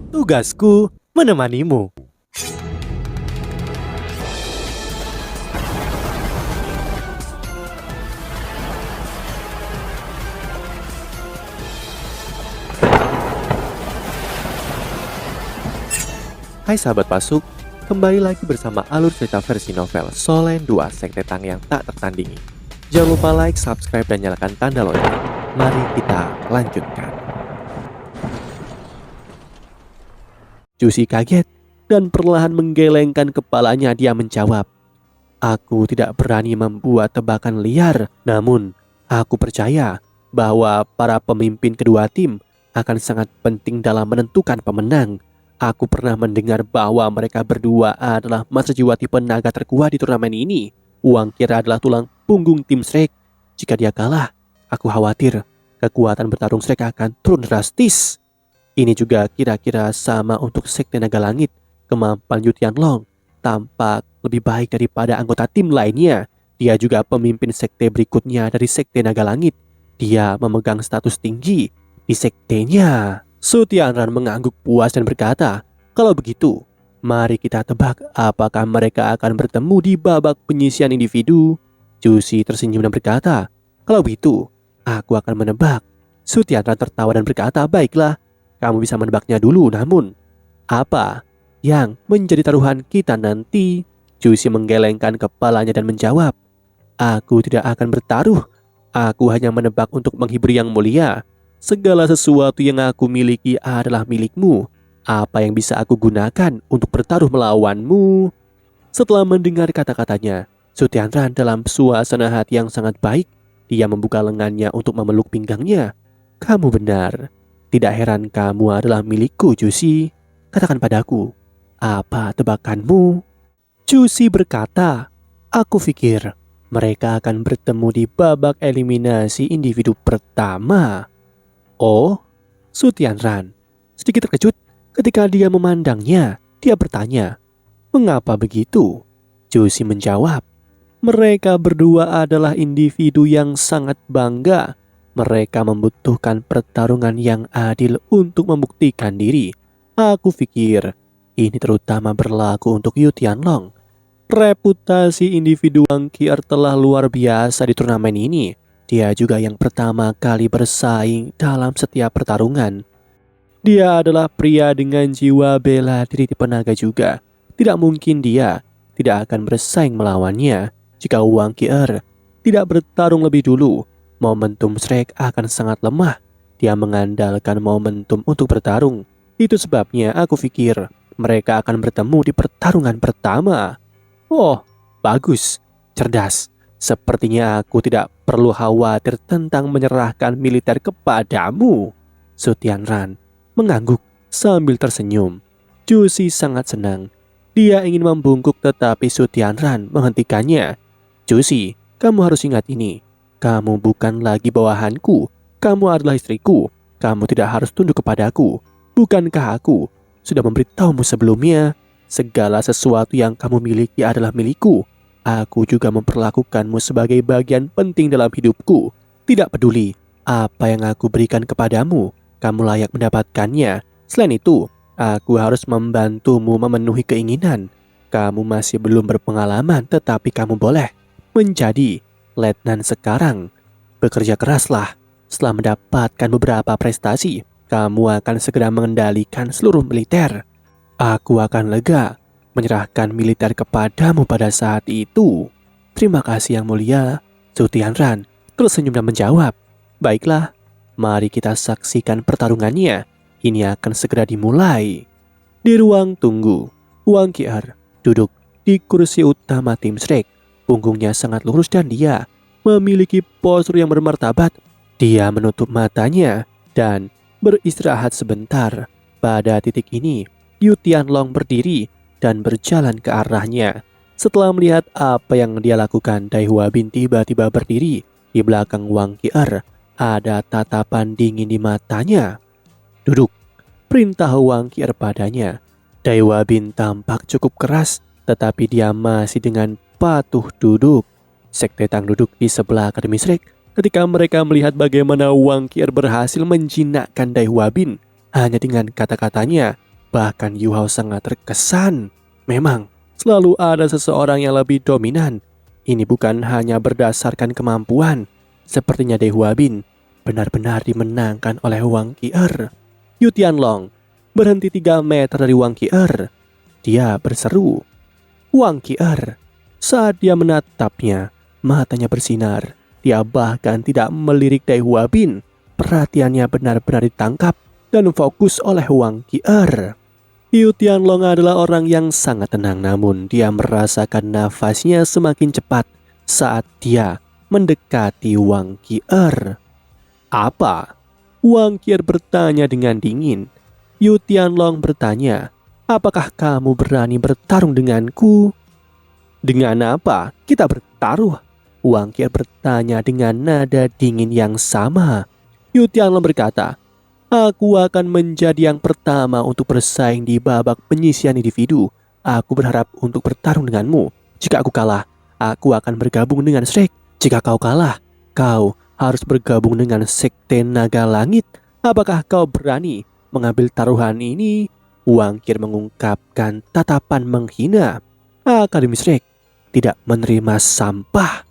Tugasku menemanimu. Hai sahabat Pasuk, kembali lagi bersama alur cerita versi novel Solen 2 Sekte Tang yang tak tertandingi. Jangan lupa like, subscribe, dan nyalakan tanda lonceng. Mari kita lanjutkan. Jusi kaget dan perlahan menggelengkan kepalanya. Dia menjawab, "Aku tidak berani membuat tebakan liar, namun aku percaya bahwa para pemimpin kedua tim akan sangat penting dalam menentukan pemenang. Aku pernah mendengar bahwa mereka berdua adalah masa jiwa tipe naga terkuat di turnamen ini. Wangkir adalah tulang punggung tim Shrek. Jika dia kalah, aku khawatir kekuatan bertarung Shrek akan turun drastis. Ini juga kira-kira sama untuk Sekte Naga Langit. Kemampuan Yu Tianlong tampak lebih baik daripada anggota tim lainnya. Dia juga pemimpin sekte berikutnya dari Sekte Naga Langit. Dia memegang status tinggi di sektenya." Su Tianran mengangguk puas dan berkata, "Kalau begitu, mari kita tebak apakah mereka akan bertemu di babak penyisian individu." Jusi tersenyum dan berkata, "Kalau begitu, aku akan menebak." Su Tianran tertawa dan berkata, "Baiklah, kamu bisa menebaknya dulu, namun apa yang menjadi taruhan kita nanti?" Jusi menggelengkan kepalanya dan menjawab, "Aku tidak akan bertaruh. Aku hanya menebak untuk menghibur Yang Mulia. Segala sesuatu yang aku miliki adalah milikmu. Apa yang bisa aku gunakan untuk bertaruh melawanmu?" Setelah mendengar kata-katanya, Su Tianran dalam suasana hati yang sangat baik, dia membuka lengannya untuk memeluk pinggangnya. "Kamu benar. Tidak heran kamu adalah milikku, Jusi. Katakan padaku, apa tebakanmu?" Jusi berkata, "Aku pikir mereka akan bertemu di babak eliminasi individu pertama." "Oh?" Su Tianran sedikit terkejut ketika dia memandangnya. Dia bertanya, "Mengapa begitu?" Jusi menjawab, "Mereka berdua adalah individu yang sangat bangga. Mereka membutuhkan pertarungan yang adil untuk membuktikan diri. Aku pikir ini terutama berlaku untuk Yu Tianlong. Reputasi individu Wangqier telah luar biasa di turnamen ini. Dia juga yang pertama kali bersaing dalam setiap pertarungan. Dia adalah pria dengan jiwa bela diri tipe naga juga. Tidak mungkin dia tidak akan bersaing melawannya. Jika Wangqier tidak bertarung lebih dulu, momentum Shrek akan sangat lemah. Dia mengandalkan momentum untuk bertarung. Itu sebabnya aku pikir mereka akan bertemu di pertarungan pertama." "Oh, bagus, cerdas. Sepertinya aku tidak perlu khawatir tentang menyerahkan militer kepadamu." Su Tianran mengangguk sambil tersenyum. Jusi sangat senang. Dia ingin membungkuk tetapi Su Tianran menghentikannya. "Jusi, kamu harus ingat ini. Kamu bukan lagi bawahanku. Kamu adalah istriku. Kamu tidak harus tunduk kepadaku. Bukankah aku sudah memberitahumu sebelumnya? Segala sesuatu yang kamu miliki adalah milikku. Aku juga memperlakukanmu sebagai bagian penting dalam hidupku. Tidak peduli apa yang aku berikan kepadamu, kamu layak mendapatkannya. Selain itu, aku harus membantumu memenuhi keinginan. Kamu masih belum berpengalaman, tetapi kamu boleh menjadi letnan sekarang. Bekerja keraslah. Setelah mendapatkan beberapa prestasi, kamu akan segera mengendalikan seluruh militer. Aku akan lega menyerahkan militer kepadamu pada saat itu." "Terima kasih Yang Mulia." Su Tianran tersenyum dan menjawab, "Baiklah, mari kita saksikan pertarungannya. Ini akan segera dimulai." Di ruang tunggu, Wangqier duduk di kursi utama tim Shrek. Punggungnya sangat lurus dan dia memiliki postur yang bermartabat. Dia menutup matanya dan beristirahat sebentar. Pada titik ini, Yu Tianlong berdiri dan berjalan ke arahnya. Setelah melihat apa yang dia lakukan, Dai Huabin tiba-tiba berdiri di belakang Wangqier. Ada tatapan dingin di matanya. "Duduk," perintah Wangqier padanya. Dai Huabin tampak cukup keras, tetapi dia masih dengan patuh duduk. Sekte Tang duduk di sebelah Akademi Shrek. Ketika mereka melihat bagaimana Wangqier berhasil menjinakkan Dai Huabin hanya dengan kata-katanya, Bahkan Yu Hao sangat terkesan. Memang, selalu ada seseorang yang lebih dominan. Ini bukan hanya berdasarkan kemampuan. Sepertinya Dai Huabin benar-benar dimenangkan oleh Wang Qier. Yu Tianlong berhenti 3 meter dari Wang Qier. Dia berseru, "Wang Qier." Saat dia menatapnya, matanya bersinar. Dia bahkan tidak melirik Dai Huabin. Perhatiannya benar-benar ditangkap dan fokus oleh Wang Qier. Yu Tianlong adalah orang yang sangat tenang, namun dia merasakan nafasnya semakin cepat saat dia mendekati Wang Qier. "Apa?" Wang Qier bertanya dengan dingin. Yu Tianlong bertanya, "Apakah kamu berani bertarung denganku?" "Dengan apa kita bertaruh?" Wang Qier bertanya dengan nada dingin yang sama. Yu Tianlong berkata, "Aku akan menjadi yang pertama untuk bersaing di babak penyisian individu. Aku berharap untuk bertarung denganmu. Jika aku kalah, aku akan bergabung dengan Shrek. Jika kau kalah, kau harus bergabung dengan Sekte Naga Langit. Apakah kau berani mengambil taruhan ini?" Wang Qier mengungkapkan tatapan menghina. "Akademi Shrek tidak menerima sampah."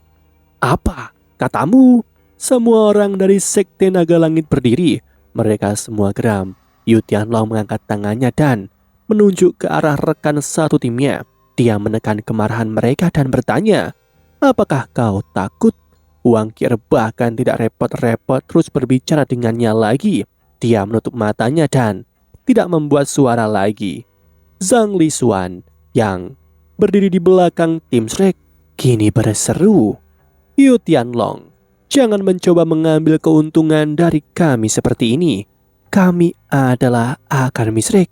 "Apa katamu?" Semua orang dari Sekte Naga Langit berdiri. Mereka semua geram. Yu Tianlong mengangkat tangannya dan menunjuk ke arah rekan satu timnya. Dia menekan kemarahan mereka dan bertanya, "Apakah kau takut?" Wang Qier bahkan tidak repot-repot terus berbicara dengannya lagi. Dia menutup matanya dan tidak membuat suara lagi. Zhang Lisuan yang berdiri di belakang tim Shrek kini berseru, "Yu Tianlong, jangan mencoba mengambil keuntungan dari kami seperti ini. Kami adalah Akademi Shrek,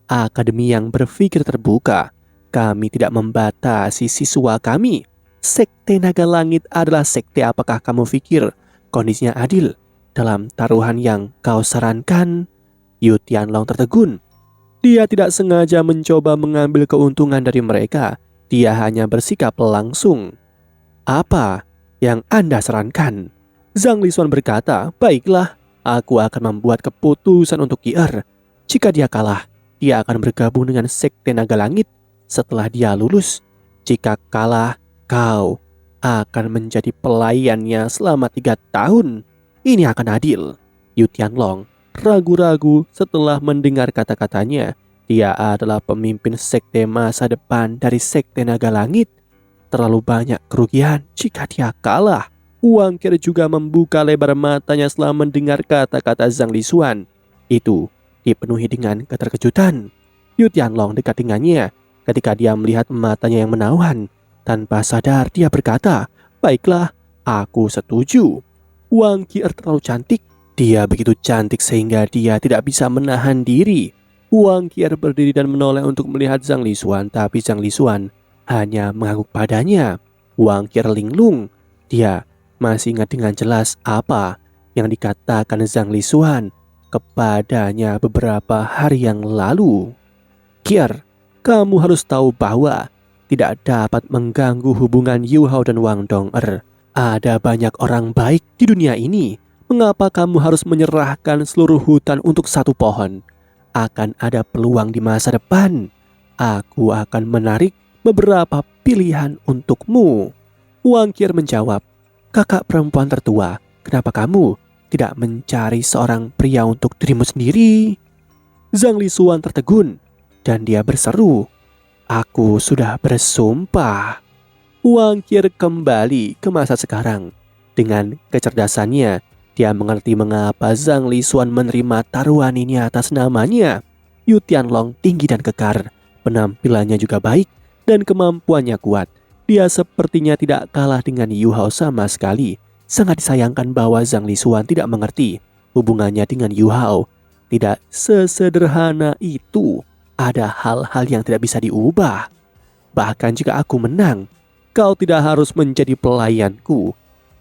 akademi yang berpikir terbuka. Kami tidak membatasi siswa kami. Sekte Naga Langit adalah sekte. Apakah kamu pikir kondisinya adil dalam taruhan yang kau sarankan?" Yu Tianlong tertegun. Dia tidak sengaja mencoba mengambil keuntungan dari mereka. Dia hanya bersikap langsung. "Apa yang Anda sarankan?" Zhang Lisuan berkata, "Baiklah, aku akan membuat keputusan untuk Qier. Jika dia kalah, dia akan bergabung dengan Sekte Naga Langit setelah dia lulus. Jika kalah, kau akan menjadi pelayannya selama 3 tahun. Ini akan adil." Yu Tianlong ragu-ragu setelah mendengar kata-katanya. Dia adalah pemimpin sekte masa depan dari Sekte Naga Langit. Terlalu banyak kerugian jika dia kalah. Wang Qier juga membuka lebar matanya setelah mendengar kata-kata Zhang Lisuan. Itu dipenuhi dengan keterkejutan. Yu Tianlong dekat dengannya ketika dia melihat matanya yang menawan. Tanpa sadar dia berkata, "Baiklah, aku setuju." Wang Qier terlalu cantik. Dia begitu cantik sehingga dia tidak bisa menahan diri. Wang Qier berdiri dan menoleh untuk melihat Zhang Lisuan, tapi Zhang Lisuan hanya mengangguk padanya. Wang Qier linglung. Dia masih ingat dengan jelas apa yang dikatakan Zhang Lisuan kepadanya beberapa hari yang lalu. "Qier, kamu harus tahu bahwa tidak dapat mengganggu hubungan Yu Hao dan Wang Dong'er. Ada banyak orang baik di dunia ini. Mengapa kamu harus menyerahkan seluruh hutan untuk satu pohon? Akan ada peluang di masa depan. Aku akan menarik beberapa pilihan untukmu." Wang Qier menjawab, "Kakak perempuan tertua, kenapa kamu tidak mencari seorang pria untuk dirimu sendiri?" Zhang Lisuan tertegun dan dia berseru, "Aku sudah bersumpah." Wang Qier kembali ke masa sekarang. Dengan kecerdasannya, dia mengerti mengapa Zhang Lisuan menerima taruhan ini atas namanya. Yu Tianlong tinggi dan kekar, penampilannya juga baik dan kemampuannya kuat. Dia sepertinya tidak kalah dengan Yu Hao sama sekali. Sangat disayangkan bahwa Zhang Lisuan tidak mengerti hubungannya dengan Yu Hao. Tidak sesederhana itu. Ada hal-hal yang tidak bisa diubah. Bahkan jika aku menang, kau tidak harus menjadi pelayanku.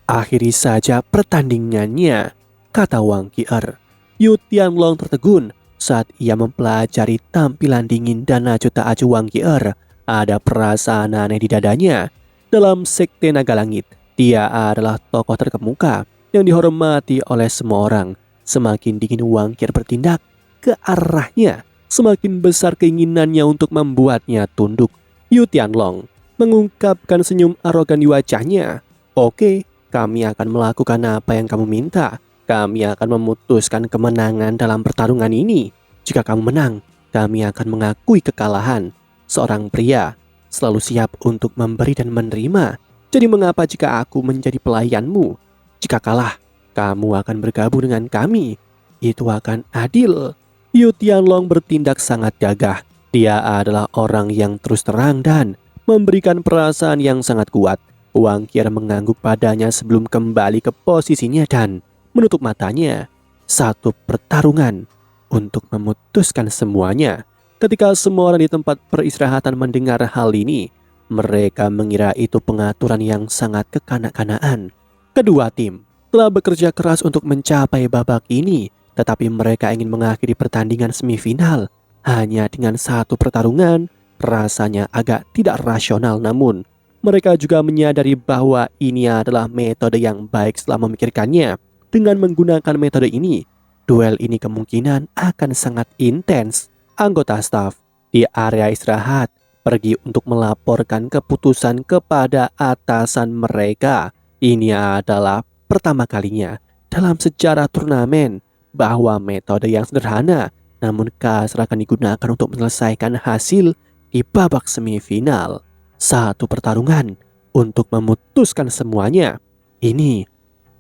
Akhiri saja pertandingannya, kata Wang Qier. Yu Tianlong tertegun saat ia mempelajari tampilan dingin dan acuh tak acuh Wang Qier. Ada perasaan aneh di dadanya. Dalam Sekte Naga Langit, dia adalah tokoh terkemuka yang dihormati oleh semua orang. Semakin dingin Wang Qier bertindak ke arahnya, semakin besar keinginannya untuk membuatnya tunduk. Yu Tianlong mengungkapkan senyum arogan di wajahnya. Oke, kami akan melakukan apa yang kamu minta. Kami akan memutuskan kemenangan dalam pertarungan ini. Jika kamu menang, kami akan mengakui kekalahan. Seorang pria selalu siap untuk memberi dan menerima. Jadi mengapa jika aku menjadi pelayanmu? Jika kalah, kamu akan bergabung dengan kami. Itu akan adil. Yu Tianlong bertindak sangat gagah. Dia adalah orang yang terus terang dan memberikan perasaan yang sangat kuat. Wang Qier mengangguk padanya sebelum kembali ke posisinya dan menutup matanya. Satu pertarungan untuk memutuskan semuanya. Ketika semua orang di tempat peristirahatan mendengar hal ini, mereka mengira itu pengaturan yang sangat kekanak-kanaan. Kedua tim telah bekerja keras untuk mencapai babak ini, tetapi mereka ingin mengakhiri pertandingan semifinal hanya dengan satu pertarungan. Rasanya agak tidak rasional, namun mereka juga menyadari bahwa ini adalah metode yang baik setelah memikirkannya. Dengan menggunakan metode ini, duel ini kemungkinan akan sangat intens. Anggota staf di area istirahat pergi untuk melaporkan keputusan kepada atasan mereka. Ini adalah pertama kalinya dalam sejarah turnamen bahwa metode yang sederhana namun kasar akan digunakan untuk menyelesaikan hasil di babak semifinal. Satu pertarungan untuk memutuskan semuanya. Ini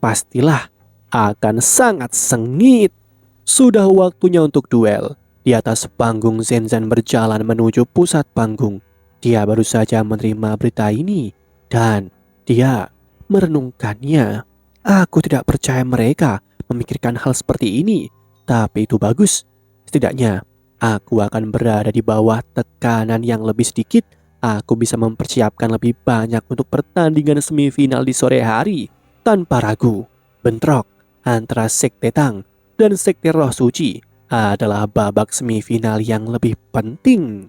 pastilah akan sangat sengit. Sudah waktunya untuk duel. Di atas panggung, Zhenzhan berjalan menuju pusat panggung. Dia baru saja menerima berita ini dan dia merenungkannya. Aku tidak percaya mereka memikirkan hal seperti ini, tapi itu bagus. Setidaknya aku akan berada di bawah tekanan yang lebih sedikit. Aku bisa mempersiapkan lebih banyak untuk pertandingan semifinal di sore hari. Tanpa ragu, bentrok antara Sekte Tang dan Sekte Roh Suci adalah babak semifinal yang lebih penting.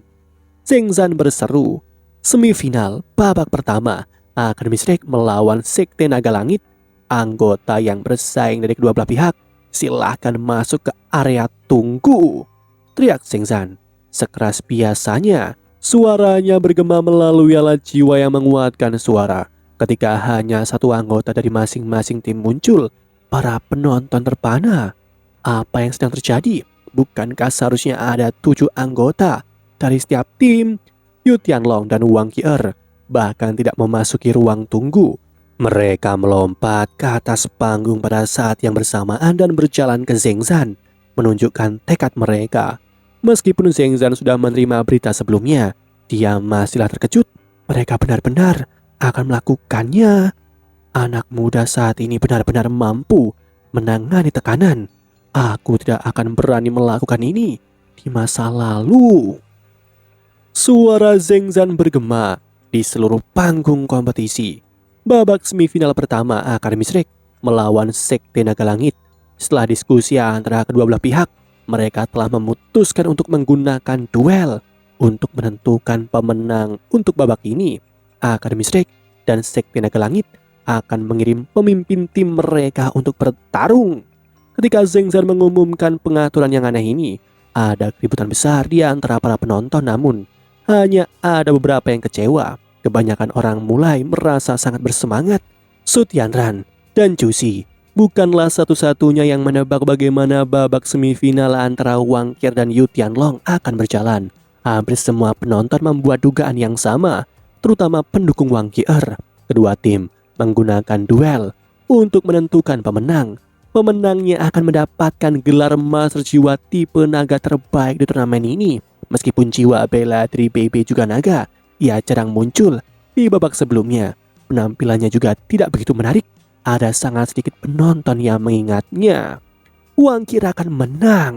Zhenzhan berseru, semifinal babak pertama akan Strike melawan Sekte Naga Langit. Anggota yang bersaing dari kedua belah pihak, silahkan masuk ke area tunggu, teriak Zhenzhan. Sekeras biasanya, suaranya bergema melalui alat jiwa yang menguatkan suara. Ketika hanya satu anggota dari masing-masing tim muncul, para penonton terpana. Apa yang sedang terjadi? Bukankah seharusnya ada 7 anggota dari setiap tim? Yu Tianlong dan Wang Qier bahkan tidak memasuki ruang tunggu. Mereka melompat ke atas panggung pada saat yang bersamaan dan berjalan ke Zhenzhan, menunjukkan tekad mereka. Meskipun Zhenzhan sudah menerima berita sebelumnya, dia masihlah terkejut. Mereka benar-benar akan melakukannya. Anak muda saat ini benar-benar mampu menangani tekanan. Aku tidak akan berani melakukan ini di masa lalu. Suara Zhenzhan bergema di seluruh panggung kompetisi. Babak semifinal pertama Akademi Strike melawan Sekte Naga Langit. Setelah diskusi antara kedua belah pihak, mereka telah memutuskan untuk menggunakan duel untuk menentukan pemenang untuk babak ini. Akademi Strike dan Sekte Naga Langit akan mengirim pemimpin tim mereka untuk bertarung. Ketika Zhenzhan mengumumkan pengaturan yang aneh ini, ada keributan besar di antara para penonton, namun hanya ada beberapa yang kecewa. Kebanyakan orang mulai merasa sangat bersemangat. Su Tianran dan Jusi bukanlah satu-satunya yang menebak bagaimana babak semifinal antara Wang Qier dan Yu Tianlong akan berjalan. Hampir semua penonton membuat dugaan yang sama, terutama pendukung Wang Qier. Kedua tim menggunakan duel untuk menentukan pemenang. Pemenangnya akan mendapatkan gelar Master Jiwa tipe naga terbaik di turnamen ini. Meskipun jiwa bela dari BB juga naga, ia jarang muncul di babak sebelumnya. Penampilannya juga tidak begitu menarik. Ada sangat sedikit penonton yang mengingatnya. Wang Qier akan menang.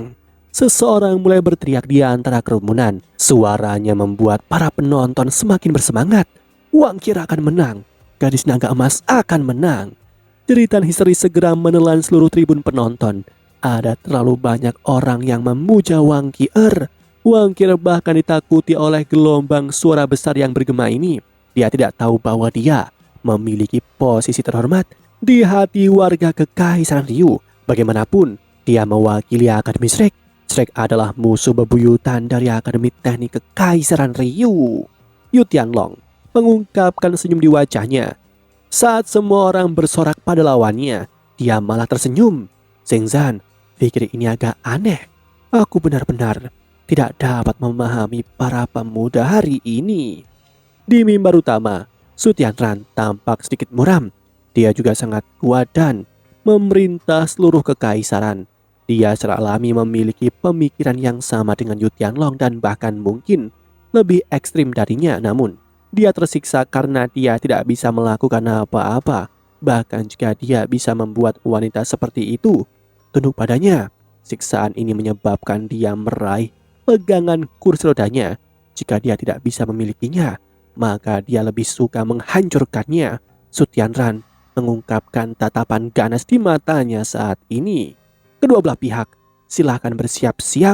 Seseorang mulai berteriak di antara kerumunan. Suaranya membuat para penonton semakin bersemangat. Wang Qier akan menang. Gadis naga emas akan menang. Jeritan histeris segera menelan seluruh tribun penonton. Ada terlalu banyak orang yang memuja Wang Qier. Wang Qier bahkan ditakuti oleh gelombang suara besar yang bergema ini. Dia tidak tahu bahwa dia memiliki posisi terhormat di hati warga Kekaisaran Ryu. Bagaimanapun, dia mewakili Akademi Strike. Shrek adalah musuh bebuyutan dari Akademi Teknik Kekaisaran Ryu. Yu Tianlong mengungkapkan senyum di wajahnya. Saat semua orang bersorak pada lawannya, dia malah tersenyum. Zengzan pikir ini agak aneh. Aku benar-benar tidak dapat memahami para pemuda hari ini. Di mimbar utama, Su Tianran tampak sedikit muram. Dia juga sangat kuat dan memerintah seluruh kekaisaran. Dia secara alami memiliki pemikiran yang sama dengan Yu Tianlong dan bahkan mungkin lebih ekstrim darinya. Namun, dia tersiksa karena dia tidak bisa melakukan apa-apa. Bahkan jika dia bisa membuat wanita seperti itu tunduk padanya, siksaan ini menyebabkan dia meraih pegangan kursi rodanya. Jika dia tidak bisa memilikinya, maka dia lebih suka menghancurkannya. Su Tianran mengungkapkan tatapan ganas di matanya saat ini. Kedua belah pihak silahkan bersiap-siap.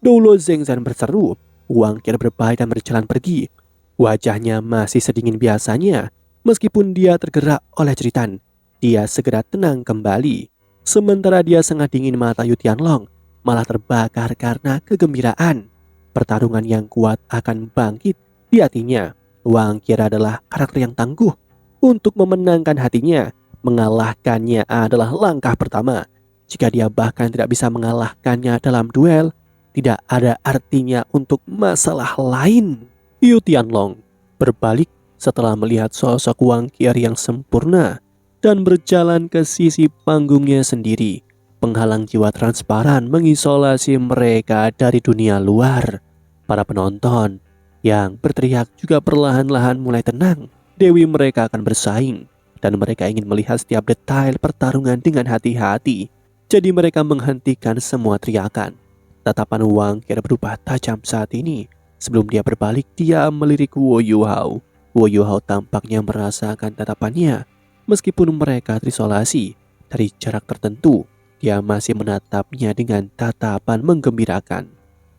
Dulu Zengzan berseru. Wang Qi berbalik dan berjalan pergi. Wajahnya masih sedingin biasanya. Meskipun dia tergerak oleh jeritan, dia segera tenang kembali. Sementara dia sangat dingin, mata Yu Tianlong malah terbakar karena kegembiraan. Pertarungan yang kuat akan bangkit di hatinya. Wang Qi adalah karakter yang tangguh. Untuk memenangkan hatinya, mengalahkannya adalah langkah pertama. Jika dia bahkan tidak bisa mengalahkannya dalam duel, tidak ada artinya untuk masalah lain. Yu Tianlong berbalik setelah melihat sosok Wang Qi yang sempurna dan berjalan ke sisi panggungnya sendiri. Penghalang jiwa transparan mengisolasi mereka dari dunia luar. Para penonton yang berteriak juga perlahan-lahan mulai tenang. Dewi mereka akan bersaing dan mereka ingin melihat setiap detail pertarungan dengan hati-hati. Jadi mereka menghentikan semua teriakan. Tatapan Wang Qi berubah tajam saat ini. Sebelum dia berbalik, dia melirik Wo Yuhao. Wo Yuhao tampaknya merasakan tatapannya. Meskipun mereka terisolasi dari jarak tertentu, dia masih menatapnya dengan tatapan menggembirakan.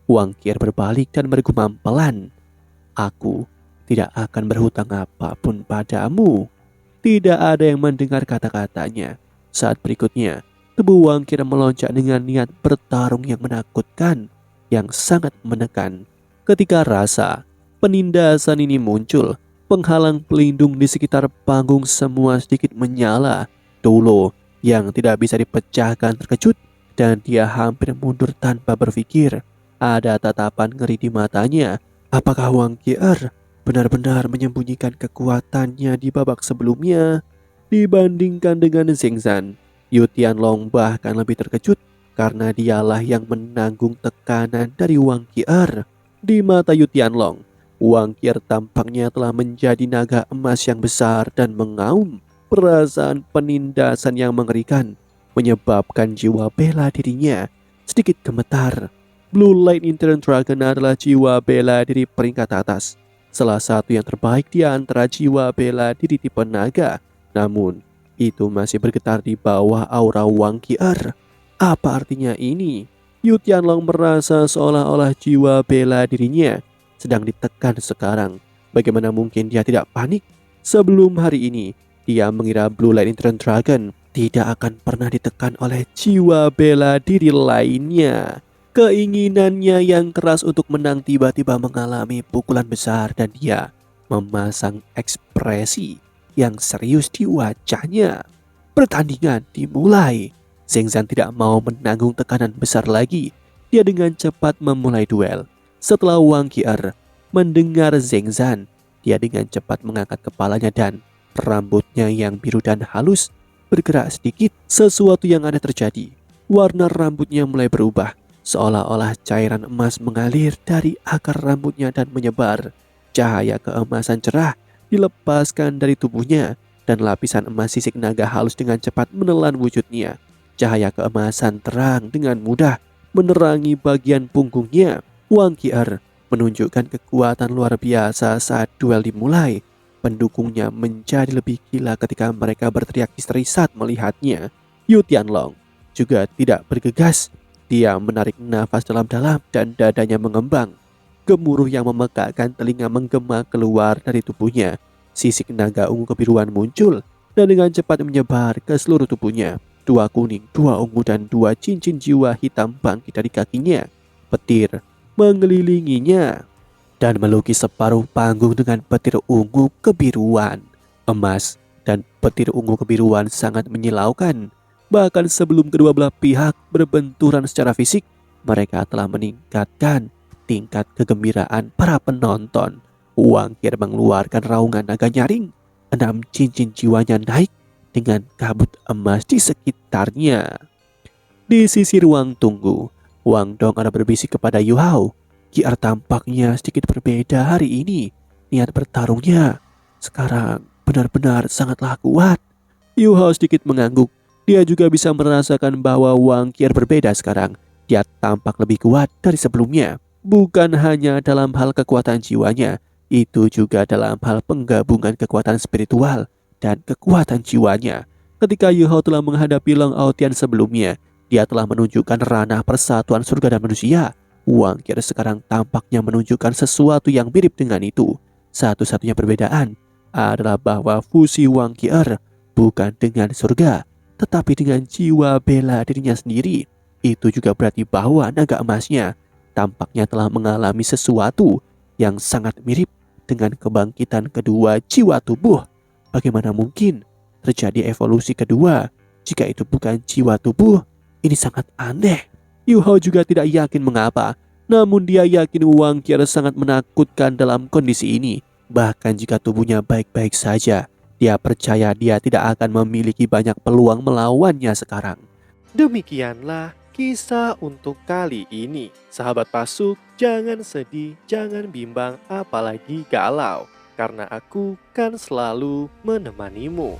Wang Qi berbalik dan bergumam pelan. Aku tidak akan berhutang apapun padamu. Tidak ada yang mendengar kata-katanya. Saat berikutnya, tubuh Wang Qi melonjak dengan niat bertarung yang menakutkan, yang sangat menekan. Ketika rasa penindasan ini muncul, penghalang pelindung di sekitar panggung semua sedikit menyala. Dolo yang tidak bisa dipecahkan terkejut dan dia hampir mundur tanpa berpikir. Ada tatapan ngeri di matanya. Apakah Wang Qi benar-benar menyembunyikan kekuatannya di babak sebelumnya? Dibandingkan dengan Zengzan, Yu Tianlong bahkan lebih terkejut karena dialah yang menanggung tekanan dari Wang Qi. Di mata Yu Tianlong, Wang Qi tampaknya telah menjadi naga emas yang besar dan mengaum. Perasaan penindasan yang mengerikan menyebabkan jiwa bela dirinya sedikit gemetar. Blue Light Intern Dragon adalah jiwa bela diri peringkat atas, salah satu yang terbaik di antara jiwa bela diri tipe naga. Namun, itu masih bergetar di bawah aura Wang Qi. Apa artinya ini? Yu Tianlong merasa seolah-olah jiwa bela dirinya sedang ditekan sekarang. Bagaimana mungkin dia tidak panik? Sebelum hari ini, dia mengira Blue Light Intern Dragon tidak akan pernah ditekan oleh jiwa bela diri lainnya. Keinginannya yang keras untuk menang tiba-tiba mengalami pukulan besar dan dia memasang ekspresi yang serius di wajahnya. Pertandingan dimulai. Zengzan tidak mau menanggung tekanan besar lagi. Dia dengan cepat memulai duel. Setelah Wang Qi mendengar Zengzan, dia dengan cepat mengangkat kepalanya dan rambutnya yang biru dan halus bergerak sedikit. Sesuatu yang aneh terjadi. Warna rambutnya mulai berubah, seolah-olah cairan emas mengalir dari akar rambutnya dan menyebar. Cahaya keemasan cerah dilepaskan dari tubuhnya dan lapisan emas sisik naga halus dengan cepat menelan wujudnya. Cahaya keemasan terang dengan mudah menerangi bagian punggungnya. Wang Qi menunjukkan kekuatan luar biasa saat duel dimulai. Pendukungnya menjadi lebih gila ketika mereka berteriak histeris saat melihatnya. Yu Tianlong juga tidak bergegas. Dia menarik nafas dalam-dalam dan dadanya mengembang. Gemuruh yang memekakkan telinga menggema keluar dari tubuhnya. Sisik naga ungu kebiruan muncul dan dengan cepat menyebar ke seluruh tubuhnya. 2 kuning, 2 ungu dan 2 cincin jiwa hitam bangkit dari kakinya. petir mengelilinginya dan melukis separuh panggung dengan petir ungu kebiruan. Emas dan petir ungu kebiruan sangat menyilaukan. Bahkan sebelum kedua belah pihak berbenturan secara fisik, mereka telah meningkatkan tingkat kegembiraan para penonton. Wangkir mengeluarkan raungan naga nyaring. 6 cincin jiwanya naik dengan kabut emas di sekitarnya. Di sisi ruang tunggu, Wang Dong ada berbisik kepada Yu Hao. Kiar tampaknya sedikit berbeda hari ini. Niat bertarungnya sekarang benar-benar sangatlah kuat. Yu Hao sedikit mengangguk. Dia juga bisa merasakan bahwa Wang Qian berbeda sekarang. Dia tampak lebih kuat dari sebelumnya. Bukan hanya dalam hal kekuatan jiwanya, itu juga dalam hal penggabungan kekuatan spiritual dan kekuatan jiwanya. Ketika Yu Hao telah menghadapi Long Aotian sebelumnya, dia telah menunjukkan ranah persatuan surga dan manusia. Wang Qian sekarang tampaknya menunjukkan sesuatu yang mirip dengan itu. Satu-satunya perbedaan adalah bahwa fusi Wang Qian bukan dengan surga, tetapi dengan jiwa bela dirinya sendiri. Itu juga berarti bahwa naga emasnya tampaknya telah mengalami sesuatu yang sangat mirip dengan kebangkitan kedua jiwa tubuh. Bagaimana mungkin terjadi evolusi kedua jika itu bukan jiwa tubuh? Ini sangat aneh. Yu Hao juga tidak yakin mengapa, namun dia yakin Wang Qian sangat menakutkan dalam kondisi ini. Bahkan jika tubuhnya baik-baik saja, dia percaya dia tidak akan memiliki banyak peluang melawannya sekarang. Demikianlah kisah untuk kali ini. Sahabat Pasuk, jangan sedih, jangan bimbang, apalagi galau. Karena aku kan selalu menemanimu.